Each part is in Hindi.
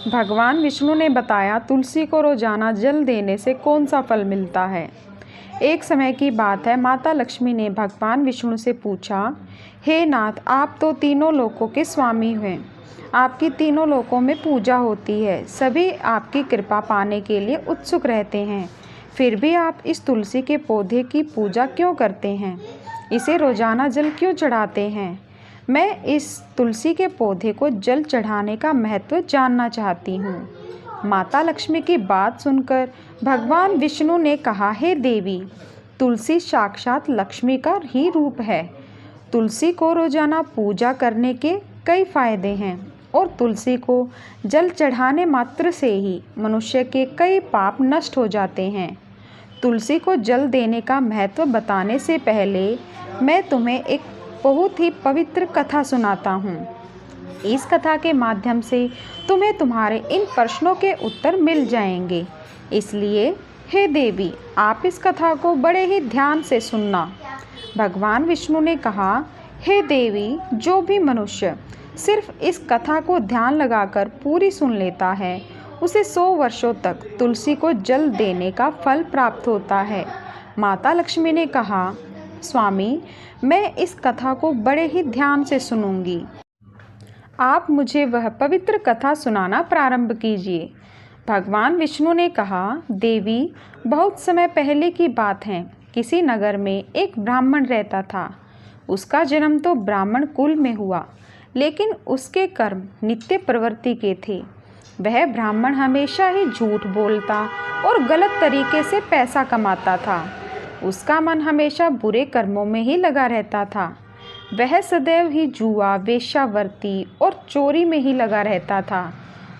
भगवान विष्णु ने बताया, तुलसी को रोजाना जल देने से कौन सा फल मिलता है। एक समय की बात है, माता लक्ष्मी ने भगवान विष्णु से पूछा, हे नाथ, आप तो तीनों लोकों के स्वामी हैं, आपकी तीनों लोकों में पूजा होती है, सभी आपकी कृपा पाने के लिए उत्सुक रहते हैं, फिर भी आप इस तुलसी के पौधे की पूजा क्यों करते हैं, इसे रोजाना जल क्यों चढ़ाते हैं। मैं इस तुलसी के पौधे को जल चढ़ाने का महत्व जानना चाहती हूँ। माता लक्ष्मी की बात सुनकर भगवान विष्णु ने कहा, हे देवी, तुलसी साक्षात लक्ष्मी का ही रूप है। तुलसी को रोजाना पूजा करने के कई फायदे हैं और तुलसी को जल चढ़ाने मात्र से ही मनुष्य के कई पाप नष्ट हो जाते हैं। तुलसी को जल देने का महत्व बताने से पहले मैं तुम्हें एक बहुत ही पवित्र कथा सुनाता हूँ। इस कथा के माध्यम से तुम्हें तुम्हारे इन प्रश्नों के उत्तर मिल जाएंगे। इसलिए हे देवी, आप इस कथा को बड़े ही ध्यान से सुनना। भगवान विष्णु ने कहा, हे देवी, जो भी मनुष्य सिर्फ इस कथा को ध्यान लगाकर पूरी सुन लेता है, उसे 100 वर्षों तक तुलसी को जल देने का फल प्राप्त होता है। माता लक्ष्मी ने कहा, स्वामी, मैं इस कथा को बड़े ही ध्यान से सुनूंगी। आप मुझे वह पवित्र कथा सुनाना प्रारंभ कीजिए। भगवान विष्णु ने कहा, देवी, बहुत समय पहले की बात है, किसी नगर में एक ब्राह्मण रहता था। उसका जन्म तो ब्राह्मण कुल में हुआ, लेकिन उसके कर्म नित्य प्रवृत्ति के थे। वह ब्राह्मण हमेशा ही झूठ बोलता और गलत तरीके से पैसा कमाता था। उसका मन हमेशा बुरे कर्मों में ही लगा रहता था। वह सदैव ही जुआ, वेश्यावृत्ति और चोरी में ही लगा रहता था।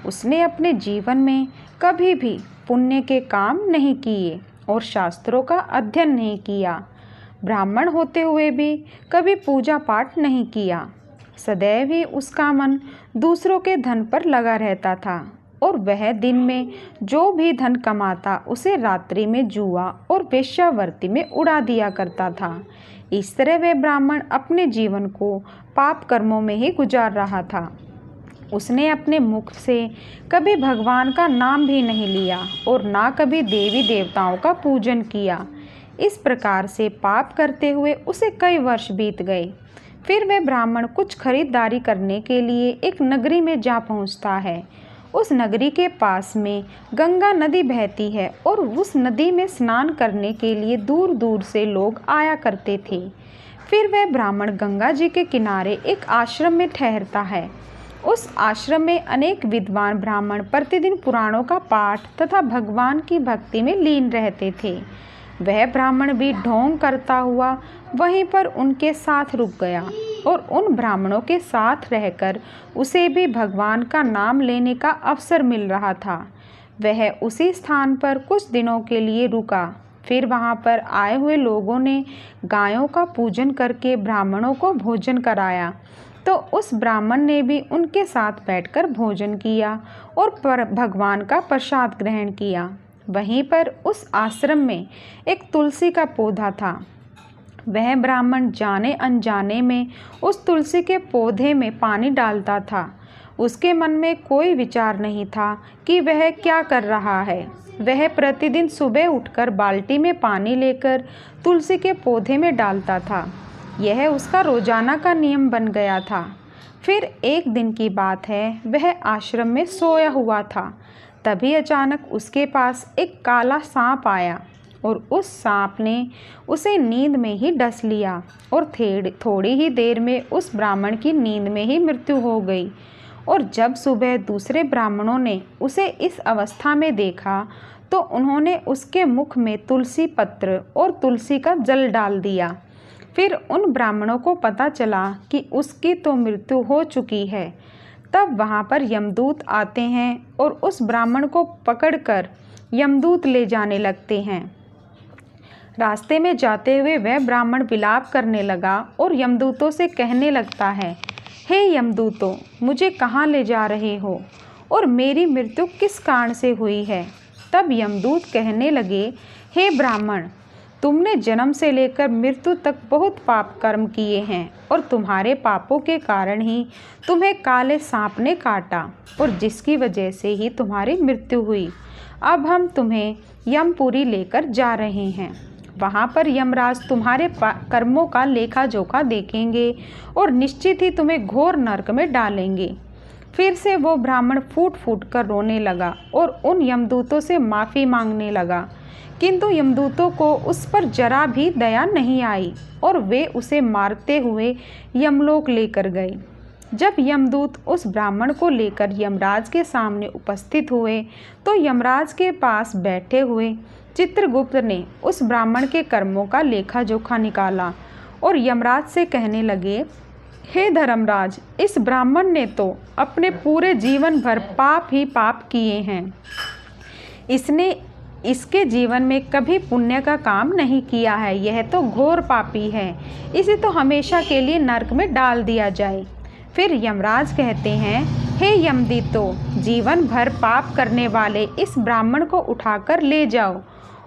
उसने अपने जीवन में कभी भी पुण्य के काम नहीं किए और शास्त्रों का अध्ययन नहीं किया। ब्राह्मण होते हुए भी कभी पूजा पाठ नहीं किया। सदैव ही उसका मन दूसरों के धन पर लगा रहता था और वह दिन में जो भी धन कमाता उसे रात्रि में जुआ और वेश्यावृत्ति में उड़ा दिया करता था। इस तरह वह ब्राह्मण अपने जीवन को पाप कर्मों में ही गुजार रहा था। उसने अपने मुख से कभी भगवान का नाम भी नहीं लिया और ना कभी देवी देवताओं का पूजन किया। इस प्रकार से पाप करते हुए उसे कई वर्ष बीत गए। फिर वह ब्राह्मण कुछ खरीदारी करने के लिए एक नगरी में जा पहुंचता है। उस नगरी के पास में गंगा नदी बहती है और उस नदी में स्नान करने के लिए दूर दूर से लोग आया करते थे। फिर वह ब्राह्मण गंगा जी के किनारे एक आश्रम में ठहरता है। उस आश्रम में अनेक विद्वान ब्राह्मण प्रतिदिन पुराणों का पाठ तथा भगवान की भक्ति में लीन रहते थे। वह ब्राह्मण भी ढोंग करता हुआ वहीं पर उनके साथ रुक गया और उन ब्राह्मणों के साथ रहकर उसे भी भगवान का नाम लेने का अवसर मिल रहा था। वह उसी स्थान पर कुछ दिनों के लिए रुका। फिर वहां पर आए हुए लोगों ने गायों का पूजन करके ब्राह्मणों को भोजन कराया, तो उस ब्राह्मण ने भी उनके साथ बैठकर भोजन किया और भगवान का प्रसाद ग्रहण किया। वहीं पर उस आश्रम में एक तुलसी का पौधा था। वह ब्राह्मण जाने अनजाने में उस तुलसी के पौधे में पानी डालता था। उसके मन में कोई विचार नहीं था कि वह क्या कर रहा है। वह प्रतिदिन सुबह उठकर बाल्टी में पानी लेकर तुलसी के पौधे में डालता था। यह उसका रोजाना का नियम बन गया था। फिर एक दिन की बात है, वह आश्रम में सोया हुआ था। तभी अचानक उसके पास एक काला सांप आया और उस सांप ने उसे नींद में ही डस लिया और थोड़ी ही देर में उस ब्राह्मण की नींद में ही मृत्यु हो गई। और जब सुबह दूसरे ब्राह्मणों ने उसे इस अवस्था में देखा तो उन्होंने उसके मुख में तुलसी पत्र और तुलसी का जल डाल दिया। फिर उन ब्राह्मणों को पता चला कि उसकी तो मृत्यु हो चुकी है। तब वहाँ पर यमदूत आते हैं और उस ब्राह्मण को पकड़कर यमदूत ले जाने लगते हैं। रास्ते में जाते हुए वह ब्राह्मण विलाप करने लगा और यमदूतों से कहने लगता है, हे यमदूतों, मुझे कहाँ ले जा रहे हो और मेरी मृत्यु किस कारण से हुई है। तब यमदूत कहने लगे, हे ब्राह्मण, तुमने जन्म से लेकर मृत्यु तक बहुत पाप कर्म किए हैं और तुम्हारे पापों के कारण ही तुम्हें काले सांप ने काटा और जिसकी वजह से ही तुम्हारी मृत्यु हुई। अब हम तुम्हें यमपुरी लेकर जा रहे हैं। वहाँ पर यमराज तुम्हारे कर्मों का लेखा जोखा देखेंगे और निश्चित ही तुम्हें घोर नरक में डालेंगे। फिर से वो ब्राह्मण फूट फूट कर रोने लगा और उन यमदूतों से माफ़ी मांगने लगा, किंतु यमदूतों को उस पर जरा भी दया नहीं आई और वे उसे मारते हुए यमलोक लेकर गए। जब यमदूत उस ब्राह्मण को लेकर यमराज के सामने उपस्थित हुए तो यमराज के पास बैठे हुए चित्रगुप्त ने उस ब्राह्मण के कर्मों का लेखा जोखा निकाला और यमराज से कहने लगे, हे धर्मराज, इस ब्राह्मण ने तो अपने पूरे जीवन भर पाप ही पाप किए हैं। इसने इसके जीवन में कभी पुण्य का काम नहीं किया है। यह तो घोर पापी है, इसे तो हमेशा के लिए नरक में डाल दिया जाए। फिर यमराज कहते हैं, हे यमदूतों, जीवन भर पाप करने वाले इस ब्राह्मण को उठाकर ले जाओ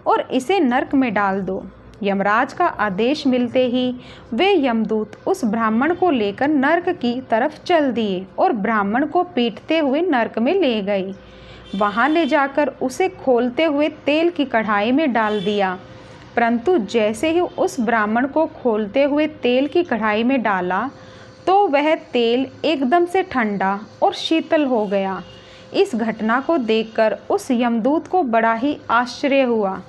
और इसे नरक में डाल दो। यमराज का आदेश मिलते ही वे यमदूत उस ब्राह्मण को लेकर नरक की तरफ चल दिए और ब्राह्मण को पीटते हुए नरक में ले गए। वहां ले जाकर उसे खोलते हुए तेल की कढ़ाई में डाल दिया, परंतु जैसे ही उस ब्राह्मण को खोलते हुए तेल की कढ़ाई में डाला तो वह तेल एकदम से ठंडा और शीतल हो गया। इस घटना को देखकर उस यमदूत को बड़ा ही आश्चर्य हुआ।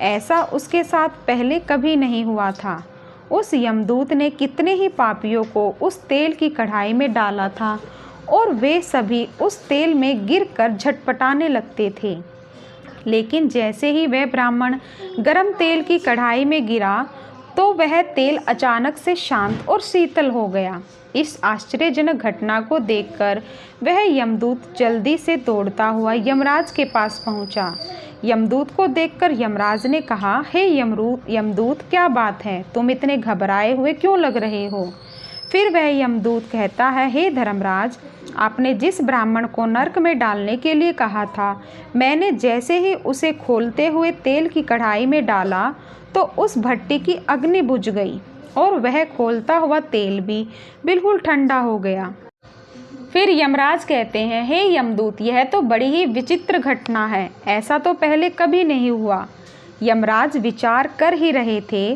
ऐसा उसके साथ पहले कभी नहीं हुआ था। उस यमदूत ने कितने ही पापियों को उस तेल की कढ़ाई में डाला था और वे सभी उस तेल में गिरकर झटपटाने लगते थे, लेकिन जैसे ही वह ब्राह्मण गरम तेल की कढ़ाई में गिरा तो वह तेल अचानक से शांत और शीतल हो गया। इस आश्चर्यजनक घटना को देखकर वह यमदूत जल्दी से दौड़ता हुआ यमराज के पास पहुंचा। यमदूत को देखकर यमराज ने कहा, हे यमदूत, क्या बात है, तुम इतने घबराए हुए क्यों लग रहे हो? फिर वह यमदूत कहता है, हे धर्मराज, आपने जिस ब्राह्मण को नरक में डालने के लिए कहा था, मैंने जैसे ही उसे खोलते हुए तेल की कढ़ाई में डाला तो उस भट्टी की अग्नि बुझ गई और वह खोलता हुआ तेल भी बिल्कुल ठंडा हो गया। फिर यमराज कहते हैं, हे यमदूत, यह तो बड़ी ही विचित्र घटना है, ऐसा तो पहले कभी नहीं हुआ। यमराज विचार कर ही रहे थे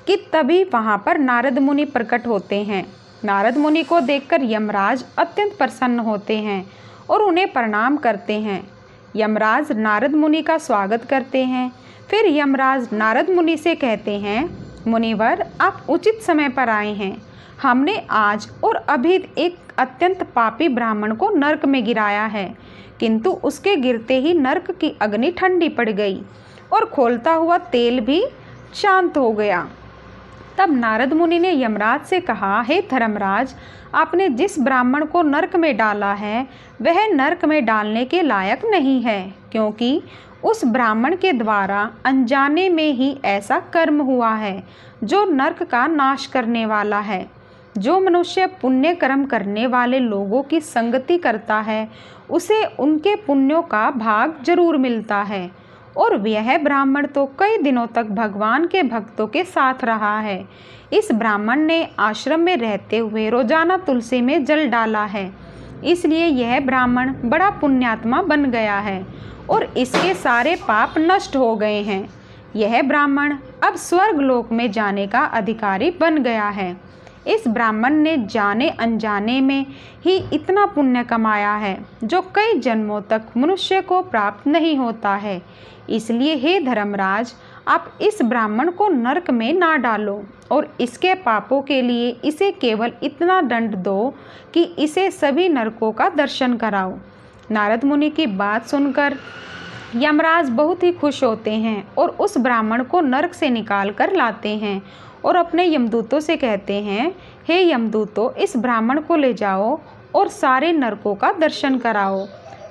कि तभी वहाँ पर नारद मुनि प्रकट होते हैं। नारद मुनि को देखकर यमराज अत्यंत प्रसन्न होते हैं और उन्हें प्रणाम करते हैं। यमराज नारद मुनि का स्वागत करते हैं। फिर यमराज नारद मुनि से कहते हैं, मुनिवर, आप उचित समय पर आए हैं। हमने आज और अभी एक अत्यंत पापी ब्राह्मण को नरक में गिराया है, किंतु उसके गिरते ही नरक की अग्नि ठंडी पड़ गई और खोलता हुआ तेल भी शांत हो गया। तब नारद मुनि ने यमराज से कहा, हे धर्मराज, आपने जिस ब्राह्मण को नरक में डाला है वह नरक में डालने के लायक नहीं है, क्योंकि उस ब्राह्मण के द्वारा अनजाने में ही ऐसा कर्म हुआ है जो नरक का नाश करने वाला है। जो मनुष्य पुण्य कर्म करने वाले लोगों की संगति करता है उसे उनके पुण्यों का भाग जरूर मिलता है, और यह ब्राह्मण तो कई दिनों तक भगवान के भक्तों के साथ रहा है। इस ब्राह्मण ने आश्रम में रहते हुए रोजाना तुलसी में जल डाला है, इसलिए यह ब्राह्मण बड़ा पुण्यात्मा बन गया है और इसके सारे पाप नष्ट हो गए हैं। यह ब्राह्मण अब स्वर्ग लोक में जाने का अधिकारी बन गया है। इस ब्राह्मण ने जाने अनजाने में ही इतना पुण्य कमाया है जो कई जन्मों तक मनुष्य को प्राप्त नहीं होता है। इसलिए हे धर्मराज, आप इस ब्राह्मण को नरक में ना डालो और इसके पापों के लिए इसे केवल इतना दंड दो कि इसे सभी नरकों का दर्शन कराओ। नारद मुनि की बात सुनकर यमराज बहुत ही खुश होते हैं और उस ब्राह्मण को नरक से निकाल कर लाते हैं और अपने यमदूतों से कहते हैं, हे यमदूतों, इस ब्राह्मण को ले जाओ और सारे नरकों का दर्शन कराओ।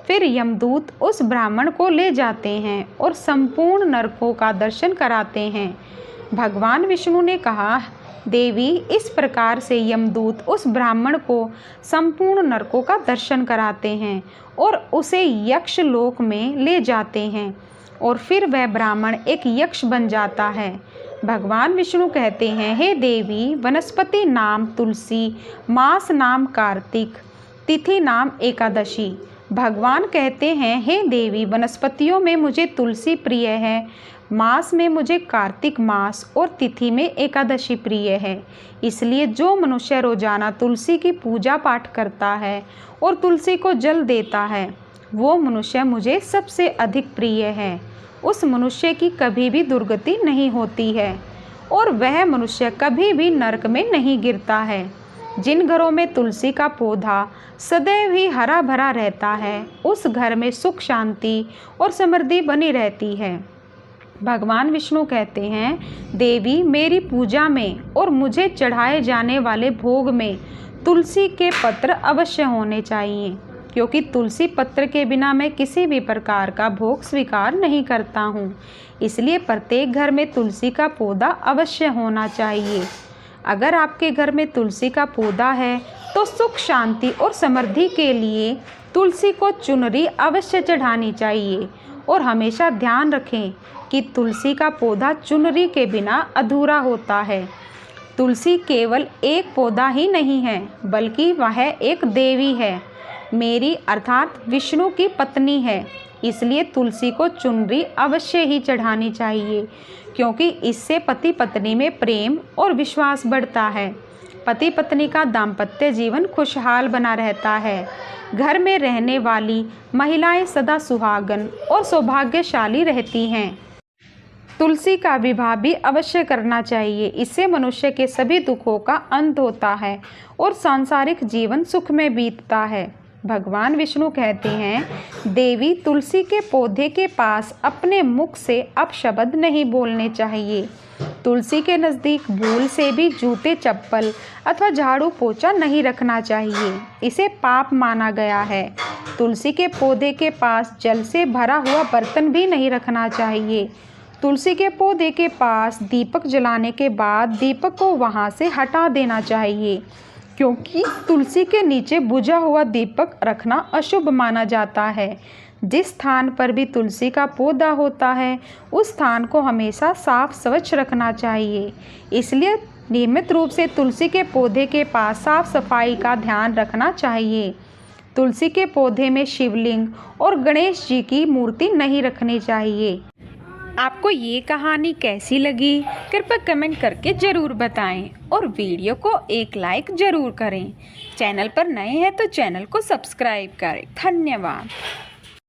फिर यमदूत उस ब्राह्मण को ले जाते हैं और संपूर्ण नरकों का दर्शन कराते हैं। भगवान विष्णु ने कहा, देवी, इस प्रकार से यमदूत उस ब्राह्मण को संपूर्ण नरकों का दर्शन कराते हैं और उसे यक्ष लोक में ले जाते हैं और फिर वह ब्राह्मण एक यक्ष बन जाता है। भगवान विष्णु कहते हैं, हे देवी, वनस्पति नाम तुलसी, मास नाम कार्तिक, तिथि नाम एकादशी। भगवान कहते हैं, हे देवी, वनस्पतियों में मुझे तुलसी प्रिय है, मास में मुझे कार्तिक मास और तिथि में एकादशी प्रिय है। इसलिए जो मनुष्य रोजाना तुलसी की पूजा पाठ करता है और तुलसी को जल देता है, वो मनुष्य मुझे सबसे अधिक प्रिय है। उस मनुष्य की कभी भी दुर्गति नहीं होती है और वह मनुष्य कभी भी नरक में नहीं गिरता है। जिन घरों में तुलसी का पौधा सदैव ही हरा भरा रहता है, उस घर में सुख शांति और समृद्धि बनी रहती है। भगवान विष्णु कहते हैं, देवी, मेरी पूजा में और मुझे चढ़ाए जाने वाले भोग में तुलसी के पत्र अवश्य होने चाहिए, क्योंकि तुलसी पत्र के बिना मैं किसी भी प्रकार का भोग स्वीकार नहीं करता हूँ। इसलिए प्रत्येक घर में तुलसी का पौधा अवश्य होना चाहिए। अगर आपके घर में तुलसी का पौधा है तो सुख शांति और समृद्धि के लिए तुलसी को चुनरी अवश्य चढ़ानी चाहिए। और हमेशा ध्यान रखें कि तुलसी का पौधा चुनरी के बिना अधूरा होता है। तुलसी केवल एक पौधा ही नहीं है, बल्कि वह एक देवी है, मेरी अर्थात विष्णु की पत्नी है। इसलिए तुलसी को चुनरी अवश्य ही चढ़ानी चाहिए, क्योंकि इससे पति पत्नी में प्रेम और विश्वास बढ़ता है। पति पत्नी का दाम्पत्य जीवन खुशहाल बना रहता है। घर में रहने वाली महिलाएं सदा सुहागन और सौभाग्यशाली रहती हैं। तुलसी का विवाह भी अवश्य करना चाहिए। इससे मनुष्य के सभी दुखों का अंत होता है और सांसारिक जीवन सुख में बीतता है। भगवान विष्णु कहते हैं, देवी, तुलसी के पौधे के पास अपने मुख से अपशब्द नहीं बोलने चाहिए। तुलसी के नज़दीक भूल से भी जूते, चप्पल अथवा झाड़ू पोछा नहीं रखना चाहिए, इसे पाप माना गया है। तुलसी के पौधे के पास जल से भरा हुआ बर्तन भी नहीं रखना चाहिए। तुलसी के पौधे के पास दीपक जलाने के बाद दीपक को वहां से हटा देना चाहिए, क्योंकि तुलसी के नीचे बुझा हुआ दीपक रखना अशुभ माना जाता है। जिस स्थान पर भी तुलसी का पौधा होता है, उस स्थान को हमेशा साफ स्वच्छ रखना चाहिए। इसलिए नियमित रूप से तुलसी के पौधे के पास साफ सफाई का ध्यान रखना चाहिए। तुलसी के पौधे में शिवलिंग और गणेश जी की मूर्ति नहीं रखनी चाहिए। आपको ये कहानी कैसी लगी, कृपया कमेंट करके ज़रूर बताएं और वीडियो को एक लाइक ज़रूर करें। चैनल पर नए हैं तो चैनल को सब्सक्राइब करें। धन्यवाद।